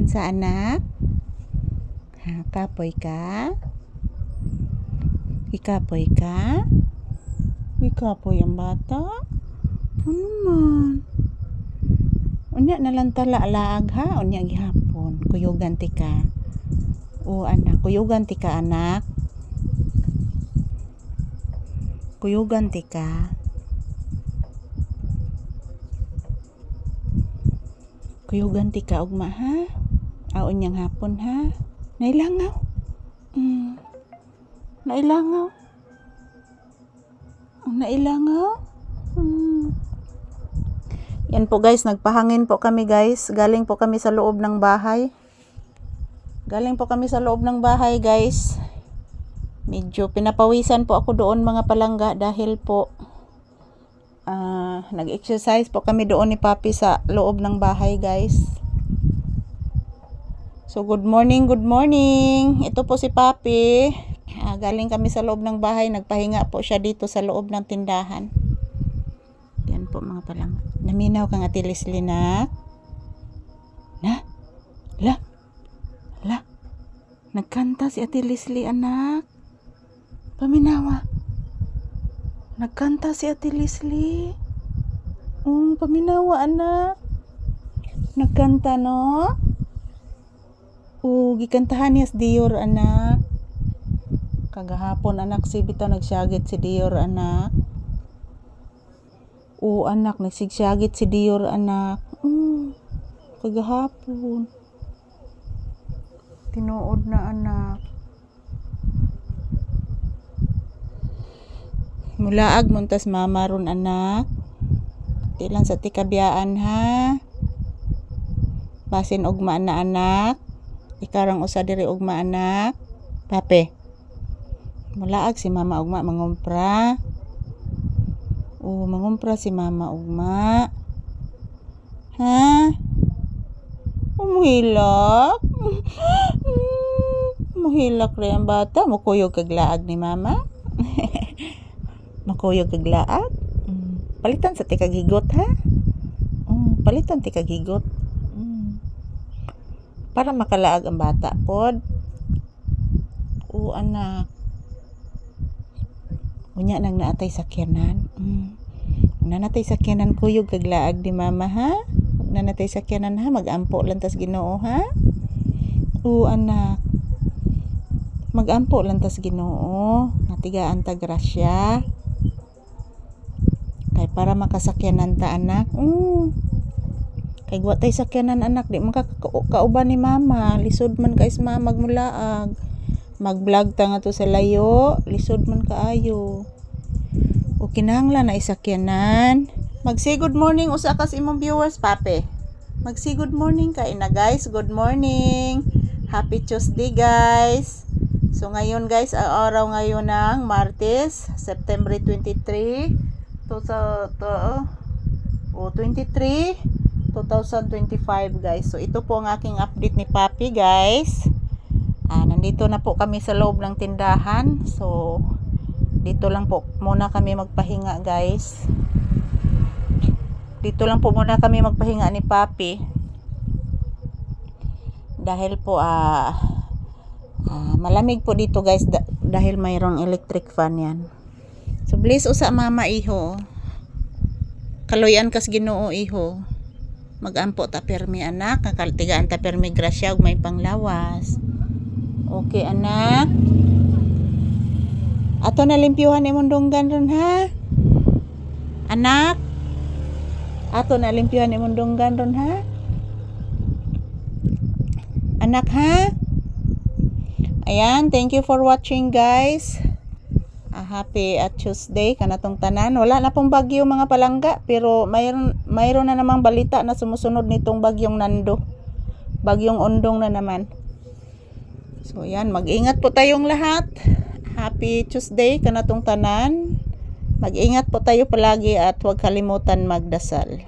Unsa anak? Ha, kapoy ka? Ikapoy ka? Ikapoy ang bata? Ano man? Unya na lang tala laag ha? Unya gihapon. Kuyugan ti ka. O anak, kuyugan ti ka anak. Kuyugan ti ka. Kuyugan ti ka ugma ha? Aon yang hapon ha? Nailangaw. Nailangaw. Nailangaw. Yan po guys, nagpahangin po kami guys. Galing po kami sa loob ng bahay. Galing po kami sa loob ng bahay guys. Medyo pinapawisan po ako doon mga palangga dahil po nag-exercise po kami doon ni Papi sa loob ng bahay guys. So good morning, good morning. Ito po si Papi. Galing kami sa loob ng bahay, nagpahinga po siya dito sa loob ng tindahan. Yan po mga palangga. Naminaw kang Ate Leslie na? Na? La? Nagkanta si Ate Leslie anak. Paminawa. Nagkanta si Ate Leslie. Paminawa anak. Nagkanta no? Gikantahan niya si Dior anak. Kagahapon anak si bitaw nagsyagit si Dior anak. Anak nagsigsyagit si Dior anak. Kagahapon. Tinuod na anak. Mulaag muntas mama ron anak. Di lang sa tikabiyaan ha. Basin ugma na anak. Ikarang usa diri ugma anak. Pape. Mulaag si mama ugma mangumpra. Mangumpra si mama ugma. Ha? Umuhilak. Muhilak rin ang bata. Mukuyog kaglaag ni mama. Makuyog kaglaag. Palitan sa tikagigot ha. Palitan tikagigot. Para makalaag ang bata pod. Anak. Unya nang naatay sakyanan. Nanatay sakyanan kuyog kaglaag di mama ha. Nanatay sakyanan ha, magampo lang tas Ginoo ha. Anak. Magampo lang tas Ginoo. Matigaan ta grasya. Kay para makasakyanan ta anak. Kay guwatay sakyanan anak di man kauban ni mama. Lisod man guys mama magmulaag. Mag-vlog ta nga to sa layo, lisod man kaayo. Kinahanglan na isakyanan. Mag-say good morning usa ka sa imong viewers, Pape. Mag-say good morning kay na guys. Good morning. Happy Tuesday guys. So ngayon guys, ang araw ngayon ng Martes, September 23, 2025 guys. So ito po ang aking update ni Papi guys. Nandito na po kami sa loob ng tindahan. So dito lang po muna kami magpahinga guys. Dito lang po muna kami magpahinga ni Papi. Dahil po malamig po dito guys dahil mayroong electric fan yan. So please usa mama iho. Kaloyan kas Ginoo iho. Magampo ta permi anak, kakaltigaan ta permi grasya ug may panglawas. Okay anak. Ato na limpyuhan imong dunggan ron ha. Anak. Ato na limpyuhan imong dunggan ron ha. Anak ha. Ayan, thank you for watching guys. Happy Tuesday kanatong tanan. Wala na pong bagyo mga palangga, pero mayroon na namang balita na sumusunod nitong bagyong Nando. Bagyong Ondong na naman. So yan, mag-ingat po tayong lahat. Happy Tuesday kanatong tanan. Mag-ingat po tayo palagi at huwag kalimutan magdasal.